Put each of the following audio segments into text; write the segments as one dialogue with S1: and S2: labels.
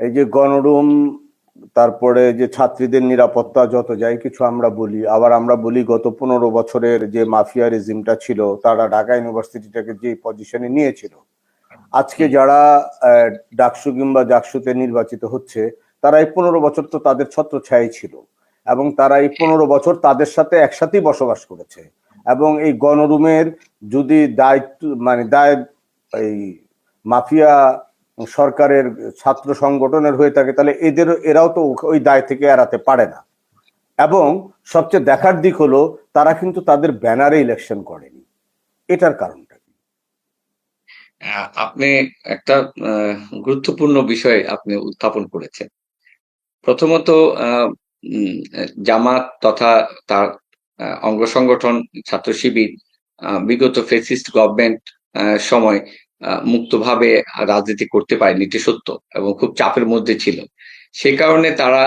S1: এই যে গণরুম, তারপরে যে ছাত্রীদের নিরাপত্তা, যত যাই কিছু আমরা বলি, আবার আমরা বলি গত 15 বছরের যে মাফিয়া রেজিমটা ছিল, তারা ঢাকা ইউনিভার্সিটিটাকে যে পজিশনে নিয়েছিল, আজকে যারা ডাকসু কিংবা জাকসুতে নির্বাচিত হচ্ছে, তারা এই 15 বছর তো তাদের ছত্রছায়াই ছিল, এবং তারা এই 15 বছর তাদের সাথে একসাথেই বসবাস করেছে। এবং এই গণরুমের যদি দায়িত্ব মানে দায় এই মাফিয়া সরকারের ছাত্র সংগঠনের হয়ে থাকে, তাহলে এরাও তো ওই দায় থেকে এড়াতে পারে না। এবং সবচেয়ে দেখার দিক হলো, তারা কিন্তু তাদের ব্যানারে ইলেকশন করেনি। এটার কারণটা কি?
S2: আপনি একটা গুরুত্বপূর্ণ বিষয় আপনি উত্থাপন করেছেন। প্রথমত জামাত তথা তার অঙ্গ সংগঠন ছাত্র শিবির বিগত ফেসিস্ট গভর্নমেন্ট সময় মুক্তভাবে রাজনীতি করতে পারেনি, এটি সত্য, এবং খুব চাপের মধ্যে ছিল। সে কারণে তারা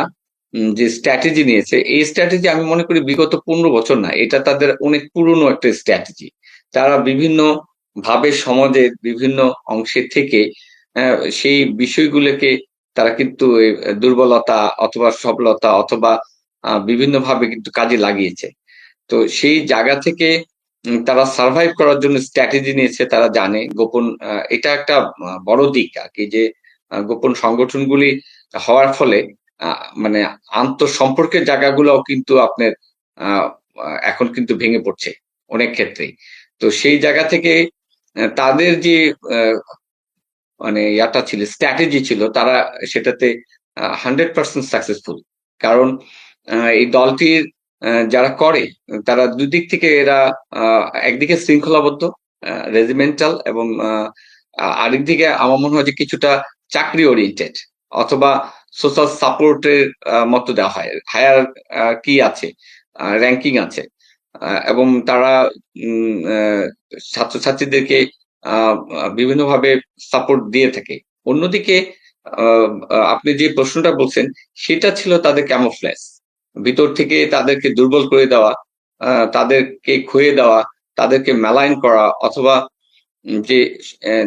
S2: যে স্ট্র্যাটেজি নিয়েছে, এই স্ট্র্যাটেজি আমি মনে করি বিগত 15 বছর না, এটা তাদের অনেক পুরনো একটা স্ট্র্যাটেজি। তারা বিভিন্ন ভাবে সমাজের বিভিন্ন অংশের থেকে সেই বিষয়গুলোকে তারা কিন্তু দুর্বলতা অথবা সফলতা অথবা বিভিন্ন ভাবে কিন্তু কাজে লাগিয়েছে। তো সেই জায়গা থেকে তারা সার্ভাইভ করার জন্য স্ট্র্যাটেজি নিয়েছে। তারা জানে গোপন, এটা একটা বড় দিক আর কি, যে গোপন সংগঠনগুলি হওয়ার ফলে মানে আন্তঃসম্পর্কের জায়গাগুলোও কিন্তু আপনার এখন কিন্তু ভেঙে পড়ছে অনেক ক্ষেত্রেই। তো সেই জায়গা থেকে তাদের যে মানে ইয়াটা ছিল, স্ট্র্যাটেজি ছিল, তারা সেটাতে 100% সাকসেসফুল। কারণ এই দলটির যারা করে, তারা দুদিক থেকে এরা একদিকে শৃঙ্খলাবদ্ধ, রেজিমেন্টাল, এবং আরেকদিকে আমার মনে হয় যে কিছুটা চাকরি ওরিয়েন্টেড অথবা সোশ্যাল সাপোর্টের মতো দেওয়া হয়। হায়ার কি আছে, র্যাঙ্কিং আছে, এবং তারা ছাত্রছাত্রীদেরকে বিভিন্নভাবে সাপোর্ট দিয়ে থাকে। অন্যদিকে আপনি যে প্রশ্নটা বলছেন, সেটা ছিল তাদের ক্যামোফ্লেজ, ভিতর থেকে তাদেরকে দুর্বল করে দেওয়া, তাদেরকে খুয়ে দেওয়া, তাদেরকে মেলাইন করা, অথবা যে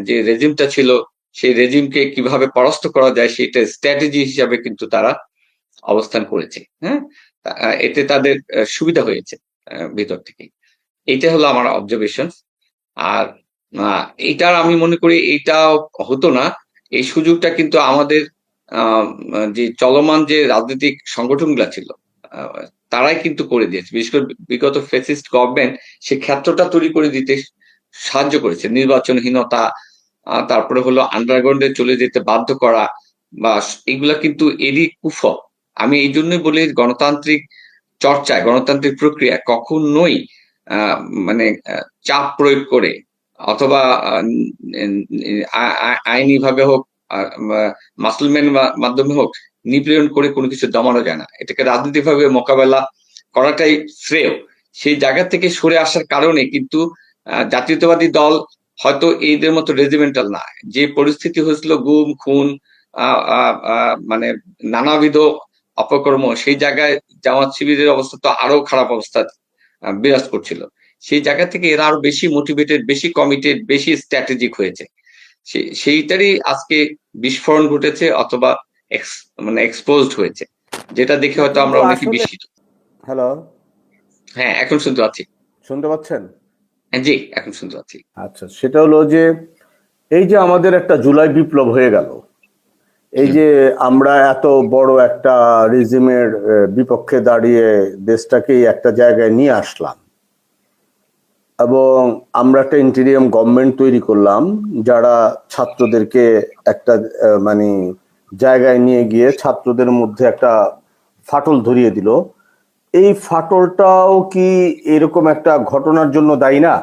S2: যে রেজিমটা ছিল সেই রেজিমকে কিভাবে পরাস্ত করা যায় সেটা স্ট্র্যাটেজি হিসাবে কিন্তু তারা অবস্থান করেছে। হ্যাঁ, এতে তাদের সুবিধা হয়েছে ভিতর থেকে। এটা হলো আমার অবজারভেশন। আর এইটার আমি মনে করি এইটা হতো না, এই সুযোগটা কিন্তু আমাদের যে চলমান যে রাজনৈতিক সংগঠনগুলো ছিল তারাই কিন্তু করে দিয়েছে। বিশেষ করে বিগত ফ্যাসিস্ট গভর্নমেন্ট সে ক্ষেত্রটা তৈরি করে দিতে সাহায্য করেছে। নির্বাচনহীনতা, তারপরে হলো আন্ডারগ্রাউন্ডে চলে যেতে বাধ্য করা, বা এগুলা কিন্তু এরই কুফল। আমি এই জন্যই বলি, গণতান্ত্রিক চর্চায়, গণতান্ত্রিক প্রক্রিয়া কখনোই মানে চাপ প্রয়োগ করে অথবা আইনি ভাবে হোক, মাসলম্যান মাধ্যমে হোক, নিপীড়ন করে কোনো কিছু দমানো যায় না। এটাকে রাজনৈতিক ভাবে মোকাবেলা করাটাই শ্রেয়। সেই জায়গা থেকে সরে আসার কারণে কিন্তু জাতীয়তাবাদী দল হয়তো এদের মতো রেজিমেন্টাল না। যে পরিস্থিতি হয়েছিল, গুম খুন, মানে নানাবিধ অপকর্ম, সেই জায়গায় জামাত শিবিরের অবস্থা তো আরো খারাপ অবস্থা বিরাজ করছিল। সেই জায়গা থেকে এরা আরো বেশি মোটিভেটেড, বেশি কমিটেড, বেশি স্ট্র্যাটেজিক হয়েছে। সেইটারই আজকে বিস্ফোরণ ঘটেছে অথবা মানে এক্সপোজড হয়েছে, যেটা দেখে
S1: না,
S2: হয়তো
S1: কিন্তু
S2: আমরা অনেকে
S1: আসলে,
S2: বিস্মিত।
S1: হ্যালো,
S2: হ্যাঁ, এখন শুনতে পাচ্ছি।
S1: শুনতে পাচ্ছেন?
S2: হ্যাঁ, জি, এখন শুনতে পাচ্ছি।
S1: আচ্ছা, সেটা হলো যে এই যে আমাদের একটা জুলাই বিপ্লব হয়ে গেল, এই যে আমরা এত বড় একটা রেজিমের বিপক্ষে দাঁড়িয়ে দেশটাকেই একটা জায়গায় নিয়ে আসলাম, এবং আমরা একটা ইন্টেরিয়াম গভর্নমেন্ট তৈরি করলাম, যারা ছাত্রদেরকে একটা মানে জায়গায় নিয়ে গিয়ে ছাত্রদের মধ্যে একটা ফাটল ধরিয়ে দিল। এই ফাটলটাও কি এরকম একটা ঘটনার জন্য দায়ী না?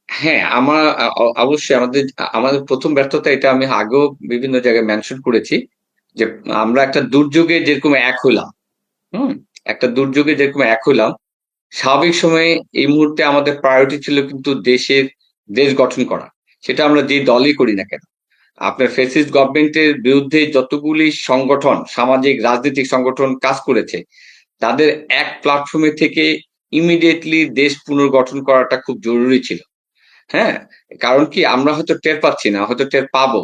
S2: হ্যাঁ, আমার অবশ্যই আমাদের আমাদের প্রথম ব্যর্থতা, এটা আমি আগেও বিভিন্ন জায়গায় মেনশন করেছি, যে আমরা একটা দুর্যোগে যেরকম এক হইলাম, হুম, একটা দুর্যোগে যেরকম এক হইলাম, স্বাভাবিক সময়ে এই মুহূর্তে আমাদের প্রায়োরিটি ছিল কিন্তু দেশ গঠন করা। সেটা আমরা যে দলই করি না কেন। আপনার ফ্যাসিস্ট গভর্নমেন্টের বিরুদ্ধে যতগুলি সংগঠন, সামাজিক রাজনৈতিক সংগঠন কাজ করেছে, তাদের এক প্ল্যাটফর্মে থেকে ইমিডিয়েটলি দেশ পুনর্গঠন করাটা খুব জরুরি ছিল। হ্যাঁ, কারণ কি, আমরা হয়তো টের পাচ্ছি না, হয়তো টের পাবো,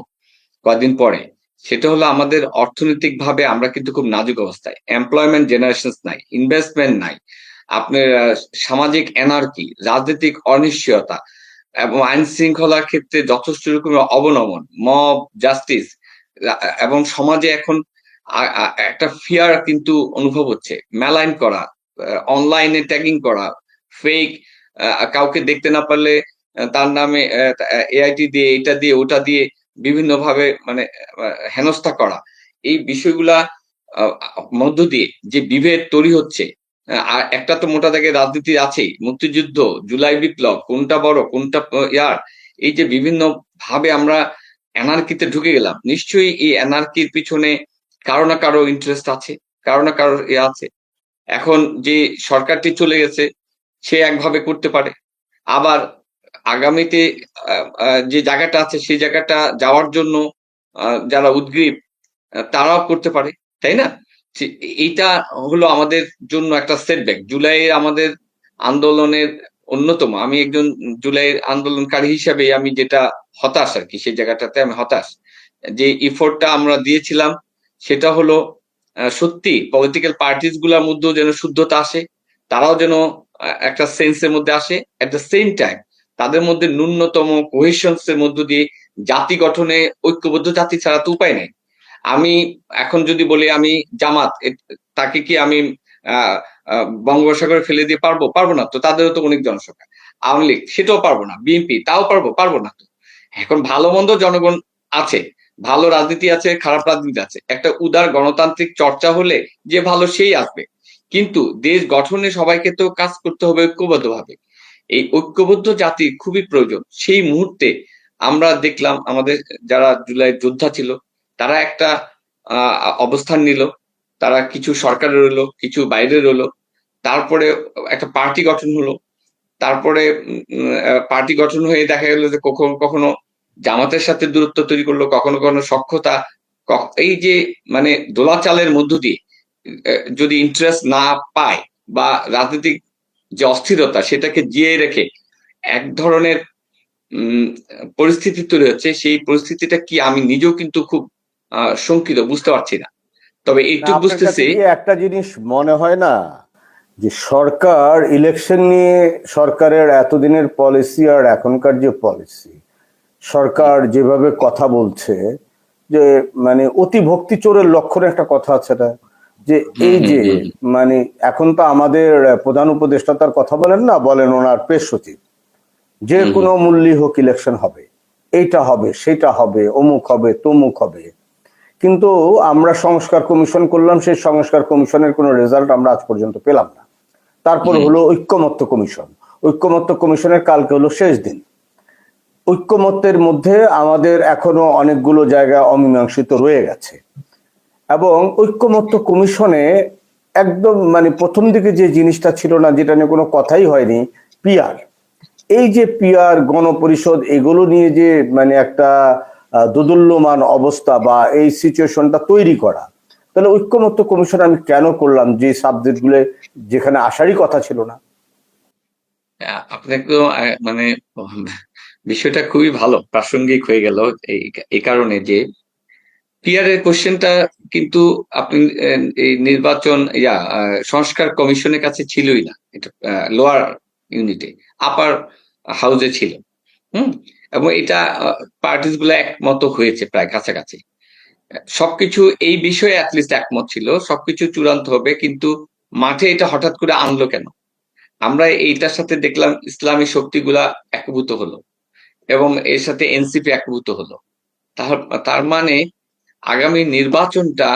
S2: কদিন পরে, সেটা হলো আমাদের অর্থনৈতিক ভাবে আমরা কিন্তু খুব নাজুক অবস্থায়, এমপ্লয়মেন্ট জেনারেশন নাই, ইনভেস্টমেন্ট নাই, আপনার সামাজিক এনার্কি, রাজনৈতিক অনিশ্চয়তা এবং আইন শৃঙ্খলার ক্ষেত্রে যথেষ্ট রকমের অবনমন, মব জাস্টিস, এবং সমাজে এখন একটা ফিয়ার কিন্তু অনুভব হচ্ছে, মেলাইন করা, অনলাইনে ট্যাগিং করা, ফেক, কাউকে দেখতে না পারলে তার নামে এআইটি দিয়ে, এটা দিয়ে, ওটা দিয়ে বিভিন্ন ভাবে মানে হেনস্থা করা, এই বিষয়গুলা মধ্য দিয়ে যে বিভেদ তৈরি হচ্ছে। আর একটা তো মোটা দাগে রাজনীতি আছেই, মুক্তিযুদ্ধ, জুলাই বিপ্লব, কোনটা বড় কোনটা ইয়ার, এই যে বিভিন্ন ভাবে আমরা এনার্কিতে ঢুকে গেলাম, নিশ্চয়ই এই এনার্কির পিছনে কারো না কারো ইন্টারেস্ট আছে, কারো না কারো আছে। এখন যে সরকারটি চলে গেছে সে একভাবে করতে পারে, আবার আগামীতে যে জায়গাটা আছে সেই জায়গাটা যাওয়ার জন্য যারা উদ্গ্রীব তারাও করতে পারে, তাই না? এইটা হলো আমাদের জন্য একটা সেটব্যাক। জুলাইয়ের আমাদের আন্দোলনের অন্যতম, আমি একজন জুলাইয়ের আন্দোলনকারী হিসাবে আমি যেটা হতাশ আর কি, সেই জায়গাটাতে আমি হতাশ। যে ইফোর্টটা আমরা দিয়েছিলাম সেটা হলো সত্যি পলিটিক্যাল পার্টিস গুলার মধ্যেও যেন শুদ্ধতা আসে, তারাও যেন একটা সেন্সের মধ্যে আসে, এট দ্য সেম টাইম তাদের মধ্যে ন্যূনতম কোহেশনস এর মধ্য দিয়ে জাতি গঠনে, ঐক্যবদ্ধ জাতি ছাড়া তো উপায় নেই। আমি এখন যদি বলি আমি জামাত, তাকে কি আমি বঙ্গোপসাগরে ফেলে দিয়ে পারবো? পারবো না তো, তাদেরও তো অনেক জনসংখ্যা। আওয়ামী লীগ সেটাও পারবো না, বিএনপি তাও পারবো না তো। এখন ভালো মন্দ জনগণ আছে, ভালো রাজনীতি আছে, খারাপ রাজনীতি আছে, একটা উদার গণতান্ত্রিক চর্চা হলে যে ভালো সেই আসবে, কিন্তু দেশ গঠনে সবাইকে তো কাজ করতে হবে ঐক্যবদ্ধ ভাবে। এই ঐক্যবদ্ধ জাতি খুবই প্রয়োজন। সেই মুহূর্তে আমরা দেখলাম আমাদের যারা জুলাই যোদ্ধা ছিল তারা একটা অবস্থান নিল, তারা কিছু সরকারে রইলো, কিছু বাইরে রইলো, তারপরে একটা পার্টি গঠন হলো, তারপরে পার্টি গঠন হয়ে দেখা গেল যে কখনো কখনো জামাতের সাথে দূরত্ব তৈরি করলো, কখনো কখনো সখ্যতা, এই যে মানে দোলাচালের মধ্য দিয়ে যদি ইন্টারেস্ট না পায় বা রাজনৈতিক যে অস্থিরতা সেটাকে জিয়ে রেখে এক ধরনের পরিস্থিতি তৈরি হচ্ছে, সেই পরিস্থিতিটা কি আমি নিজেও কিন্তু খুব শঙ্কিত, বুঝতে পারছি না। তবে এইটুকু
S1: আপনার কাছে
S2: বুঝতেছি,
S1: কি একটা জিনিস মনে হয় না যে সরকার ইলেকশন নিয়ে সরকারের এতদিনের পলিসি আর এখনকার যে পলিসি, সরকার যেভাবে কথা বলছে যে মানে অতি ভক্তি চোরের লক্ষণ একটা কথা আছে না, যে এই যে মানে এখন তো আমাদের প্রধান উপদেষ্টা তার কথা বলেন না, বলেন ওনার প্রেস সচিব, যে কোনো মূল্যই হোক ইলেকশন হবে, এইটা হবে সেটা হবে, অমুক হবে তমুক হবে। কিন্তু আমরা সংস্কার কমিশন করলাম, সেই সংস্কার কমিশনের কোনো রেজাল্ট আমরা আজ পর্যন্ত পেলাম না। তারপর হলো ঐক্যমত্য কমিশন, ঐক্যমত্য কমিশনের কালকে হলো শেষ দিন। ঐক্যমত্যের মধ্যে আমাদের এখনো অনেকগুলো জায়গা অমীমাংসিত রয়ে গেছে, এবং ঐক্যমত্য কমিশনে একদম মানে প্রথম দিকে যে জিনিসটা ছিল না, যেটা নিয়ে কোনো কথাই হয়নি, পিআর, এই যে পিআর গণপরিষদ, এগুলো নিয়ে যে মানে একটা দোদুল্যমান অবস্থা বা এই সিচুয়েশনটা তৈরি করা, তাহলে ঐক্যমত্য কমিশন আমি কেন করলাম যে সাবজেক্ট গুলো যেখানে আসারই কথা ছিল না?
S2: আপনি তো মানে বিষয়টা খুবই ভালো প্রাসঙ্গিক হয়ে গেল এই কারণে যে পিআর এর কোশ্চেনটা কিন্তু আপনি এই নির্বাচন সংস্কার কমিশনের কাছে ছিলই না, এটা লোয়ার ইউনিটে, আপার হাউসে ছিল। এবং এটা পার্টিস গুলো একমত হয়েছে প্রায় কাছাকাছি, সবকিছু এই বিষয়ে অ্যাটলিস্ট একমত ছিল, সবকিছু চূড়ান্ত হবে, কিন্তু মাঠে এটা হঠাৎ করে আনলো কেন? আমরা এইটার সাথে দেখলাম ইসলামী শক্তিগুলা একভূত হলো এবং এর সাথে এনসিপি একভূত হলো। তার মানে আগামী নির্বাচনটা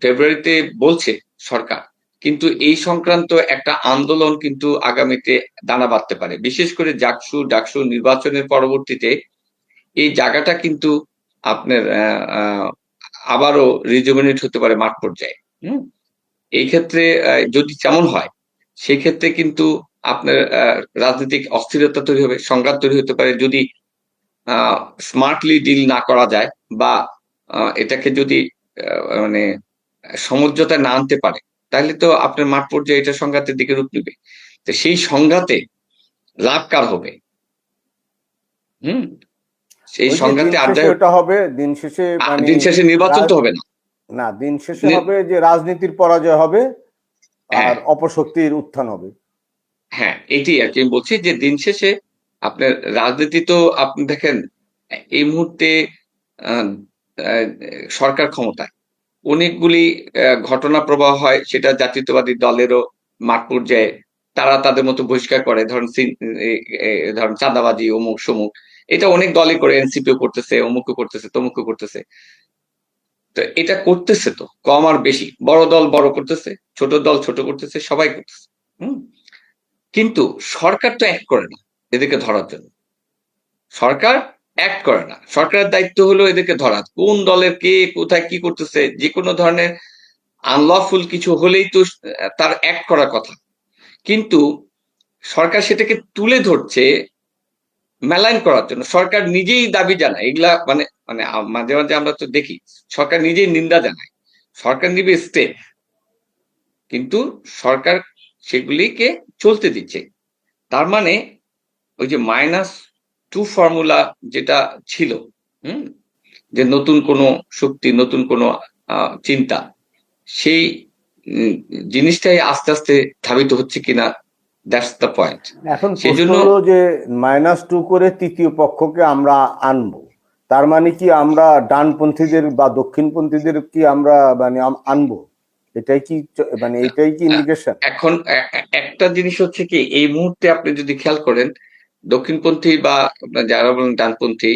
S2: ফেব্রুয়ারিতে বলছে সরকার, কিন্তু এই সংক্রান্ত একটা আন্দোলন কিন্তু আগামীতে দানা বাঁধতে পারে, বিশেষ করে ডাকসু নির্বাচনের পরবর্তীতে এই জায়গাটা কিন্তু আপনার আবারও রিজুমিনেট হতে পারে মাঠ পর্যায়ে। এই ক্ষেত্রে যদি তেমন হয় সেই ক্ষেত্রে কিন্তু আপনার রাজনৈতিক অস্থিরতা তৈরি হবে, সংঘাত তৈরি হতে পারে যদি স্মার্টলি ডিল না করা যায়, বা এটাকে যদি মানে সমঝোতায় না আনতে পারে, তাহলে তো আপনার মাঠ পর্যায়ে এটা সংঘাতের দিকে রূপ নেবে। তো সেই সংঘাতে লাভ কার হবে? সেই
S1: ওই যে দিন
S2: সংঘাতে
S1: শেষে
S2: আড্ডায়
S1: ওটা হবে, দিন শেষে মানে
S2: দিন শেষে নির্বাচন তো হবে না।
S1: না, দিন শেষে
S2: নি-
S1: হবে যে রাজনীতির পরাজয় হবে আর
S2: হ্যাঁ,
S1: অপশক্তির উত্থান হবে।
S2: হ্যাঁ, এটি আর কি আমি বলছি যে দিন শেষে আপনার রাজনীতি তো আপনি দেখেন এই মুহূর্তে আহ, আহ, সরকার ক্ষমতায় অনেকগুলি ঘটনা প্রবাহ হয়, সেটা জাতীয়তাবাদী দলেরও মাঠ পর্যায়ে তারা তাদের মতো বহিষ্কার করে, ধরেন ধরেন চাঁদাবাজি অমুক সমুক, এটা অনেক দলই করে, এনসিপিও করতেছে, অমুকও করতেছে, তমুকও করতেছে। তো এটা করতেছে তো কম আর বেশি, বড় দল বড় করতেছে, ছোট দল ছোট করতেছে, সবাই করতেছে। হুম। কিন্তু সরকার তো অ্যাক্ট করে না এদেরকে ধরার জন্য। সরকার অ্যাক্ট করে না, সরকারের দায়িত্ব হলো এদেরকে ধরা, কোন দলের কে কোথায় কি করতেছে, যে কোনো ধরনের আনলফুল কিছু হলেই তো তার অ্যাক্ট করার কথা। কিন্তু সরকার সেটাকে তুলে ধরছে মেলাইন করার জন্য। সরকার নিজেই দাবি জানায় এগুলা, মানে মানে মাঝে মাঝে আমরা তো দেখি সরকার নিজেই নিন্দা জানায়, সরকার নিবে স্টেপ, কিন্তু সরকার সেগুলিকে চলতে দিচ্ছে। তার মানে ওই যে -2 ফর্মুলা যেটা ছিল, হুম, যে নতুন কোনো শক্তি, নতুন কোনো চিন্তা, সেই উম, জিনিসটাই আস্তে আস্তে ধাবিত হচ্ছে কিনা, দ্যাটস দ্য পয়েন্ট।
S1: এখন
S2: সেই
S1: প্রশ্ন
S2: জন্য
S1: হলো যে -2 করে তৃতীয় পক্ষকে আমরা আনবো, তার মানে কি আমরা ডানপন্থীদের বা দক্ষিণপন্থীদের কি আমরা মানে আনবো? এটাই কি মানে এটাই কি
S2: আহ,
S1: ইন্ডিকেশন?
S2: এখন একটা জিনিস হচ্ছে কি, এই মুহূর্তে আপনি যদি খেয়াল করেন দক্ষিণপন্থী বা আপনার যারা বলেন ডানপন্থী,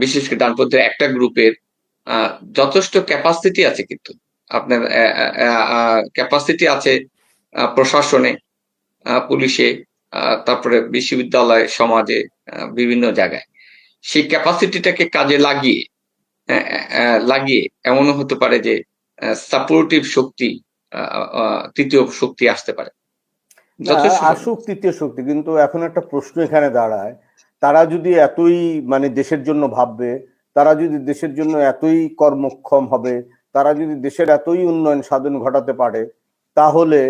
S2: বিশেষ করে ডানপন্থীর একটা গ্রুপের যথেষ্ট ক্যাপাসিটি আছে, কিন্তু আপনার ক্যাপাসিটি আছে প্রশাসনে, পুলিশে, তারপরে বিশ্ববিদ্যালয়, সমাজে, বিভিন্ন জায়গায়। সেই ক্যাপাসিটিটাকে কাজে লাগিয়ে লাগিয়ে এমনও হতে পারে যে সাপোর্টিভ শক্তি, তৃতীয় শক্তি আসতে পারে,
S1: না,
S2: যথেষ্ট
S1: আসুক তৃতীয় শক্তি, কিন্তু এখন একটা প্রশ্ন এখানে দাঁড়ায়, তারা যদি এতই মানে দেশের জন্য ভাববে, তারা যদি দেশের জন্য এতই কর্মক্ষম হবে, তারা যদি দেশের এতই উন্নয়ন সাধন ঘটাতে পারে, তাহলে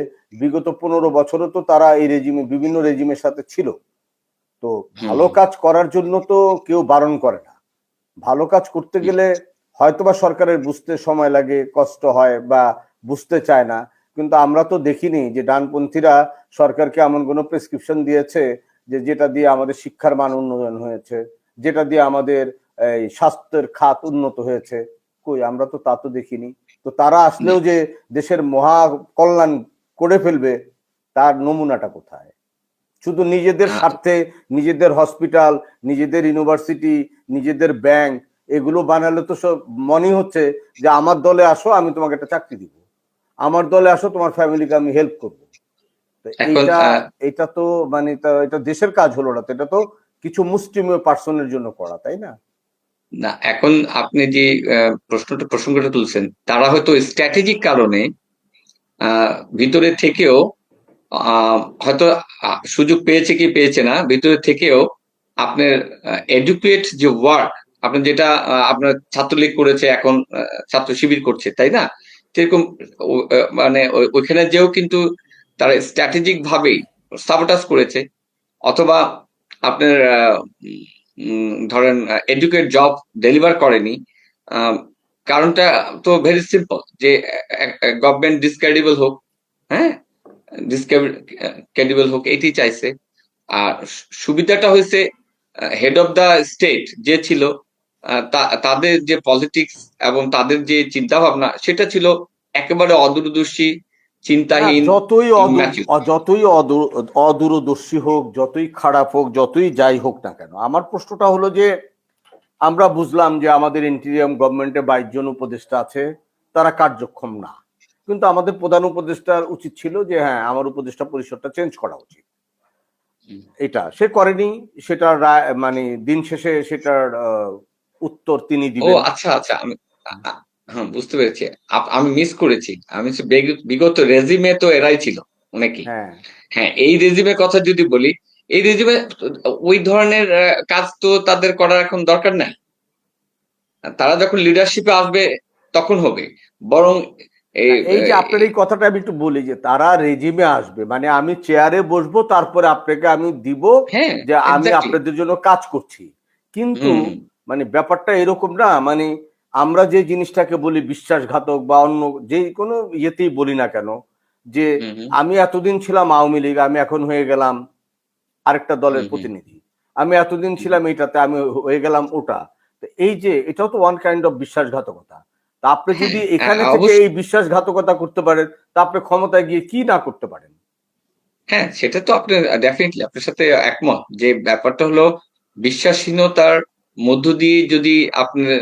S1: বিগত 15 বছরও তো তারা এই রেজিমে বিভিন্ন রেজিমের সাথে ছিল। তো
S2: হুম।
S1: ভালো কাজ করার জন্য তো কেউ বারণ করে না। ভালো কাজ করতে গেলে হয়তোবা সরকারের বুঝতে সময় লাগে, কষ্ট হয় বা বুঝতে চায় না, কিন্তু আমরা তো দেখিনি যে ডানপন্থীরা সরকারকে এমন কোনো প্রেসক্রিপশন দিয়েছে যে যেটা দিয়ে আমাদের শিক্ষার মান উন্নয়ন হয়েছে, যেটা দিয়ে আমাদের এই স্বাস্থ্যের খাত উন্নত হয়েছে। কই, আমরা তো তা তো দেখিনি। তো তারা আসলেও যে দেশের মহা কল্যাণ করে ফেলবে, তার নমুনাটা কোথায়? শুধু নিজেদের
S2: আহ,
S1: স্বার্থে নিজেদের হসপিটাল, নিজেদের ইউনিভার্সিটি, নিজেদের ব্যাংক এগুলো বানালে তো সব মনে হচ্ছে যে আমার দলে আসো, আমি তোমাকে একটা চাকরি দিব, আমার দলে আসো, তোমার ফ্যামিলিকে আমি হেল্প করব। তো
S2: এখন
S1: এইটা এটা তো মানে এটা দেশের কাজ হলো না তো, এটা তো কিছু মুষ্টিমেয় পার্সনের জন্য করা, তাই না?
S2: না, এখন আপনি যে প্রসঙ্গটা তুলছেন, তারা হয়তো স্ট্র্যাটেজিক কারণে ভিতরে থেকেও হয়তো সুযোগ পেয়েছে কি পেয়েছে না, ভিতরে থেকেও আপনার এডুকেট যে ওয়ার্ক, আপনার যেটা আপনার ছাত্রলীগ করেছে, এখন ছাত্র শিবির করছে, তাই না? সেরকম মানে ওইখানে যেও কিন্তু তারা স্ট্র্যাটেজিক ভাবেই সাবোটাজ করেছে, অথবা আপনার ধরেন এডুকেট জব ডেলিভার করেনি। আহ, কারণটা তো ভেরি সিম্পল, যে গভর্নমেন্ট ডিসক্রেডিবল হোক, হ্যাঁ, ডিসক্রেডিবল হোক, এটি চাইছে। আর সুবিধাটা হয়েছে হেড অফ দা স্টেট যে ছিল, তাদের যে পলিটিক্স এবং তাদের যে চিন্তা ভাবনা, সেটা ছিল একেবারে অদূরদর্শী,
S1: না,
S2: চিন্তাহীন, ইম্যাচিউর।
S1: যতই অদূরদর্শী হোক, যতই খারাপ হোক, যতই যাই হোক না কেন, আমার প্রশ্নটা হলো যে আমরা বুঝলাম যে আমাদের ইন্টিরিয়াম গভর্নমেন্টে 22 জন উপদেষ্টা আছে, তারা কার্যক্ষম না, কিন্তু আমাদের প্রধান উপদেষ্টার উচিত ছিল যে হ্যাঁ, আমার উপদেষ্টা পরিষদটা চেঞ্জ করা উচিত। এটা সে করেনি, সেটার রায় মানে দিন শেষে সেটার উত্তর তিনি
S2: ও
S1: দিবেন।
S2: আচ্ছা, আচ্ছা, আমি হ্যাঁ, বুঝতে পেরেছি। আমি মিস করেছি, আমি হচ্ছে বিগত রেজিমে তো এরাই ছিল অনেকেই।
S1: হ্যাঁ,
S2: হ্যাঁ, এই রেজিমের কথা যদি বলি, এই রেজিমে ওই ধরনের কাজ তো তাদের করার এখন দরকার নাই। তারা যখন লিডারশিপে আসবে তখন হবে, বরং এই
S1: এই যে আপনার এই কথাটা আমি একটু বলি যে তারা রেজিমে আসবে মানে আমি চেয়ারে বসবো, তারপরে আপনাকে আমি দিব
S2: হ্যাঁ,
S1: যে আমি
S2: এক্স্যাক্টলি।
S1: আপনাদের জন্য কাজ করছি। কিন্তু
S2: হুম
S1: মানে ব্যাপারটা এরকম না, মানে আমরা যে জিনিসটাকে বলি বিশ্বাসঘাতক বা অন্য যে কোনো ইয়েতেই বলি না কেন, যে
S2: হুম হুম
S1: আমি এতদিন ছিলাম আওয়ামী লীগ, আমি এখন হয়ে গেলাম আরেকটা দলের
S2: হুম হুম
S1: প্রতিনিধি, আমি এতদিন
S2: হুম
S1: ছিলাম এইটাতে, আমি হয়ে গেলাম ওটা। তো এই যে এটাও তো ওয়ান কাইন্ড অফ বিশ্বাসঘাতকতা। তা আপনি
S2: হ্যাঁ
S1: যদি এখানে থেকে
S2: অবশ্যই।
S1: এই বিশ্বাসঘাতকতা করতে পারেন, তা আপনি ক্ষমতায় গিয়ে কি না করতে পারেন?
S2: হ্যাঁ, সেটা তো আপনি ডেফিনিটলি আপনার সাথে একমত যে ব্যাপারটা হলো বিশ্বাসহীনতার মধ্য দিয়ে যদি আপনার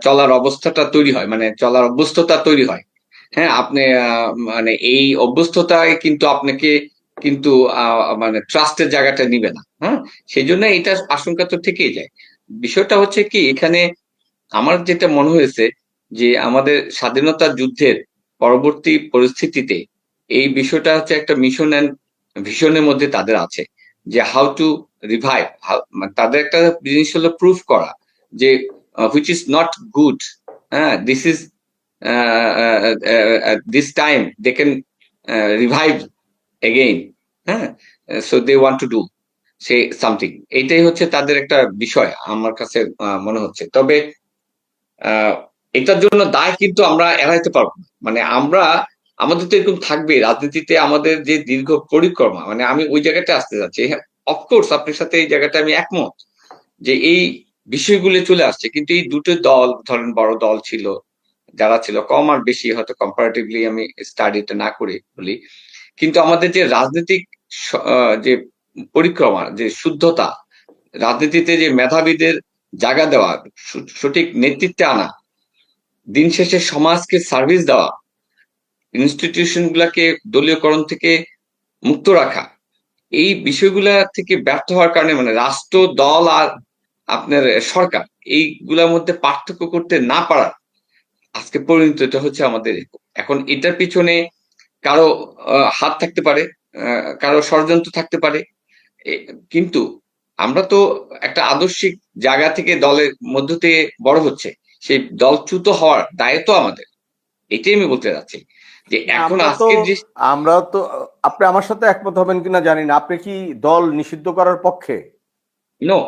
S2: চলার অবস্থাটা তৈরি হয়, মানে চলার অভ্যস্ততা তৈরি হয়। হ্যাঁ, আপনি মানে এই অভ্যস্ততায় কিন্তু আপনাকে কিন্তু মানে ট্রাস্টের জায়গাটা নিবে না। হ্যাঁ? সেজন্য এটার আশঙ্কা তো থেকেই যায়। বিষয়টা হচ্ছে কি এখানে আমার যেটা মনে হয়েছে যে আমাদের স্বাধীনতা যুদ্ধের পরবর্তী পরিস্থিতিতে এই বিষয়টা হচ্ছে একটা মিশন এন্ড ভিশনের মধ্যে তাদের আছে যে হাউ টু রিভাইভ, তাদের একটা জিনিস হলো প্রুফ করা যে হুইচ ইজ নট গুড, হ্যাঁ this is this time they can revive again, হ্যাঁ, so they want to do say something. এইটাই হচ্ছে তাদের একটা বিষয় আমার কাছে মনে হচ্ছে। তবে আহ এটার জন্য দায় কিন্তু আমরা এড়াইতে পারবো না। মানে আমরা আমাদের তো এরকম থাকবে রাজনীতিতে আমাদের যে দীর্ঘ পরিক্রমা, মানে আমি ওই জায়গাটা আসতে যাচ্ছি। হ্যাঁ, অফকোর্স আপনার সাথে এই জায়গাটা আমি একমত যে এই বিষয়গুলো চলে আসছে, কিন্তু এই দুটো দল ধরেন বড় দল ছিল, যারা ছিল কম আর বেশি হয়তো কম্পারেটিভলি আমি স্টাডিটা না করে বলি, কিন্তু আমাদের যে রাজনৈতিক যে পরিক্রমা, যে শুদ্ধতা, রাজনীতিতে যে মেধাবীদের জায়গা দেওয়া, সঠিক নেতৃত্বে আনা, দিন শেষে সমাজকে সার্ভিস দেওয়া, ইনস্টিটিউশন গুলাকে দলীয়করণ থেকে মুক্ত রাখা, এই বিষয়গুলা থেকে ব্যর্থ হওয়ার কারণে মানে রাষ্ট্র দল আর আপনার সরকার এইগুলোর মধ্যে পার্থক্য করতে না পারার আজকে পরিণতিটা হচ্ছে আমাদের এরকম। এখন এটার পিছনে কারো হাত থাকতে পারে, কারো ষড়যন্ত্র থাকতে পারে, কিন্তু আমরা তো একটা আদর্শিক জায়গা থেকে দলের মধ্য থেকে বড় হচ্ছে, সেই দলচ্যুত হওয়ার দায় তো আমাদের। এটাই আমি বলতে চাচ্ছি যে
S1: না,
S2: এখন
S1: আমরা তো
S2: আজকের যে
S1: আমরা তো আপনি আমার সাথে একমত হবেন কিনা জানি না, আপনি কি দল নিষিদ্ধ করার পক্ষে?
S2: নো,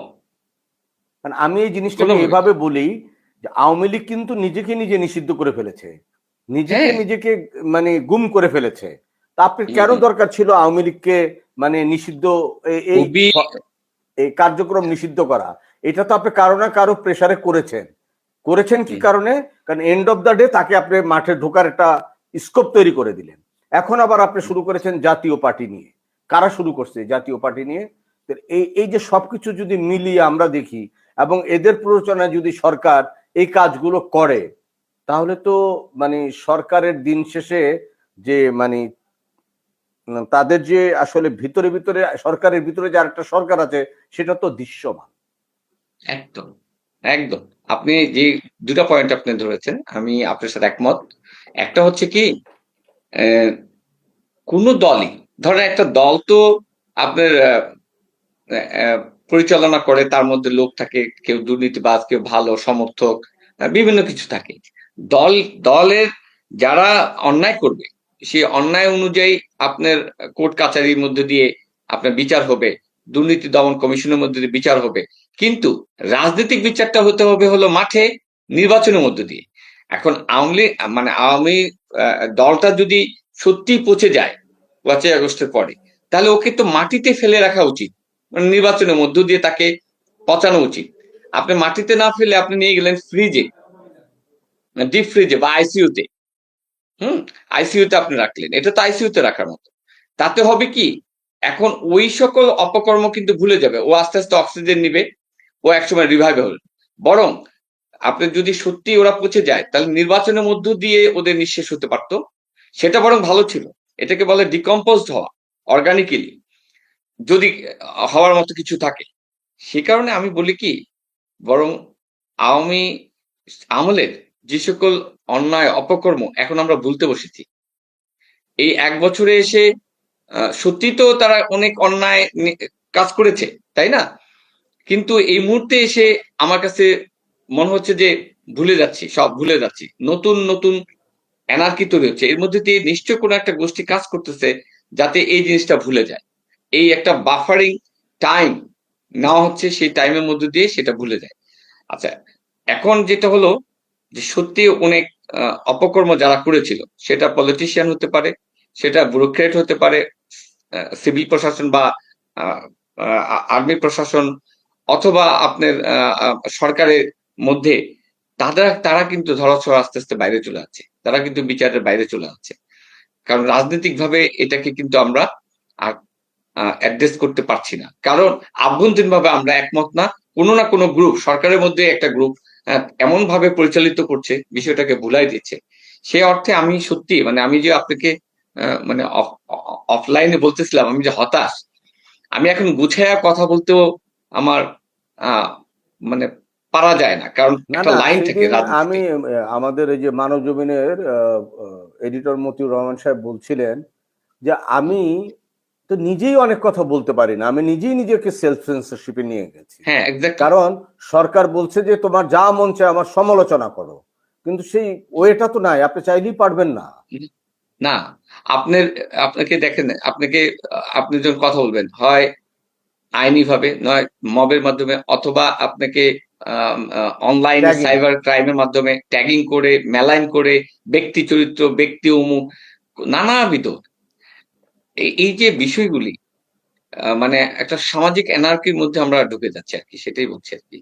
S1: মানে আমি এই জিনিসটাকে
S2: কোনোভাবে না।
S1: এভাবে বলি যে আওয়ামী লীগ কিন্তু নিজেকে নিজে নিষিদ্ধ করে ফেলেছে, নিজেকে
S2: হ্যাঁ,
S1: নিজেকে মানে গুম করে ফেলেছে। তা আপনি
S2: হুম
S1: কেন
S2: হুম
S1: দরকার ছিল আওয়ামী লীগকে মানে নিষিদ্ধ, এই
S2: খুবই
S1: এই কার্যক্রম নিষিদ্ধ করা? এটা তো আপনি কারো না কারো প্রেসারে করেছেন। করেছেন কি
S2: হুম,
S1: কারণে? কারণ এন্ড অফ দা ডে তাকে আপনি মাঠে ঢোকার একটা স্কোপ তৈরি করে দিলেন। এখন আবার আপনি
S2: হুম,
S1: শুরু করেছেন জাতীয় পার্টি নিয়ে। কারা শুরু করছে জাতীয় পার্টি নিয়ে? তো এই যে সবকিছু যদি মিলিয়ে আমরা দেখি এবং এদের প্ররোচনায় যদি সরকার এই কাজগুলো করে, তাহলে তো মানে সরকারের দিন শেষে যে মানে তাদের যে আসলে ভিতরে ভিতরে সরকারের ভিতরে যে আরেকটা সরকার আছে, সেটা তো দৃশ্যমান।
S2: একদম একদম। আপনি যে দুটা পয়েন্ট আপনি ধরেছেন আমি আপনার সাথে একমত। একটা হচ্ছে কি আহ, কোন দলই, ধরেন একটা দল তো আপনার আহ, পরিচালনা করে, তার মধ্যে লোক থাকে, কেউ দুর্নীতিবাজ, কেউ ভালো সমর্থক, বিভিন্ন কিছু থাকে। দল দলের যারা অন্যায় করবে সেই অন্যায় অনুযায়ী আপনার কোর্ট কাছারির মধ্যে দিয়ে আপনার বিচার হবে, দুর্নীতি দমন কমিশনের মধ্যে দিয়ে বিচার হবে, কিন্তু রাজনৈতিক বিচারটা হতে হবে হলো মাঠে, নির্বাচনের মধ্যে দিয়ে। এখন আওয়ামী লীগ মানে আওয়ামী দলটা যদি সত্যি পচে যায় 5ই আগস্টের পরে, তাহলে ওকে তো মাটিতে ফেলে রাখা উচিত, মানে নির্বাচনের মধ্য দিয়ে তাকে পচানো উচিত। আপনি মাটিতে না ফেলে আপনি নিয়ে গেলেন ফ্রিজে, ডিপ ফ্রিজে বা আইসিইউ তে। হুম, আইসিইউ তে আপনি রাখলেন, এটা তো আইসিইউ তে রাখার মতো। তাতে হবে কি, এখন ওই সকল অপকর্ম কিন্তু ভুলে যাবে, ও আস্তে আস্তে অক্সিজেন নিবে, ও একসময় রিভাইভ হবে। বরং আপনি যদি সত্যি ওরা পচে যায় তাহলে নির্বাচনের মধ্য দিয়ে ওদের নিঃশেষ হতে পারতো, সেটা বরং ভালো ছিল। এটাকে বলে ডিকম্পোজড হওয়া, অর্গানিক্যালি যদি হওয়ার মতো কিছু থাকে। সে কারণে আমি বলি কি, বরং আওয়ামী আমলের যে সকল অন্যায় অপকর্ম এখন আমরা ভুলতে বসেছি। এই 1 বছরে এসে সত্যি তো তারা অনেক অন্যায় কাজ করেছে, তাই না? কিন্তু এই মুহূর্তে এসে আমার কাছে মনে হচ্ছে যে ভুলে যাচ্ছি, সব ভুলে যাচ্ছি। নতুন নতুন এনার্কি তৈরি হচ্ছে, এর মধ্যে দিয়ে নিশ্চয় কোনো একটা গোষ্ঠী কাজ করতেছে যাতে এই জিনিসটা ভুলে যায়। এই একটা বাফারিং টাইম নেওয়া হচ্ছে সেই টাইমের মধ্যে দিয়ে সেটা ভুলে যায়। আচ্ছা, এখন যেটা হলো যে সত্যি অনেক অপকর্ম যারা করেছিল, সেটা পলিটিশিয়ান হতে পারে, সেটা ব্যুরোক্রেট হতে পারে, সিভিল প্রশাসন বা আর্মি প্রশাসন, অথবা আপনার সরকারের মধ্যে, তারা কিন্তু ধরাছোঁয়া আস্তে আস্তে বাইরে চলে যাচ্ছে, তারা কিন্তু বিচারের বাইরে চলে যাচ্ছে। কারণ রাজনৈতিকভাবে এটাকে কিন্তু আমরা আর অ্যাড্রেস করতে পারছি না, কারণ আভ্যন্তরীণভাবে আমরা একমত না। কোনো না কোনো গ্রুপ, সরকারের মধ্যে একটা গ্রুপ এমন ভাবে পরিচালিত করছে, বিষয়টাকে ভুলাই দিচ্ছে। সে অর্থে আমি সত্যি, মানে আমি যে আপনাকে মানে অফলাইনে বলতেছিলাম আমি যে হতাশ, আমি এখন গুছাইয়া কথা বলতেও আমার আহ, মানে পারা যায় না, কারণ
S1: না
S2: একটা
S1: না,
S2: লাইন থাকে
S1: সেদিন আমি
S2: রাজনীতিতে।
S1: আমাদের এই যে মানবজমিনের এডিটর মতিউর রহমান সাহেব বলছিলেন যে আমি তো নিজেই অনেক কথা বলতে পারি না, আমি নিজেই নিজেকে সেলফ সেন্সরশিপে নিয়ে গেছি।
S2: হ্যাঁ, এক্স্যাক্টলি।
S1: কারণ সরকার বলছে যে তোমার যা মন চায় আমার সমালোচনা করো, কিন্তু সেই ওয়েটা তো নাই, আপনি চাইলেই পারবেন না।
S2: না, আপনার আপনাকে দেখেন, আপনাকে আপনি যখন কথা বলবেন, হয় আইনি ভাবে, নয় মবের মাধ্যমে, অথবা আপনাকে অনলাইনে
S1: ট্যাগিং।
S2: সাইবার ক্রাইমের মাধ্যমে ট্যাগিং করে, মেলাইন করে, ব্যক্তি চরিত্র, ব্যক্তি অমুক, নানাবিধ এই যে বিষয়গুলি, মানে একটা সামাজিক এনার্কির মধ্যে আমরা ঢুকে যাচ্ছি আর কি, সেটাই বলছি আর কি।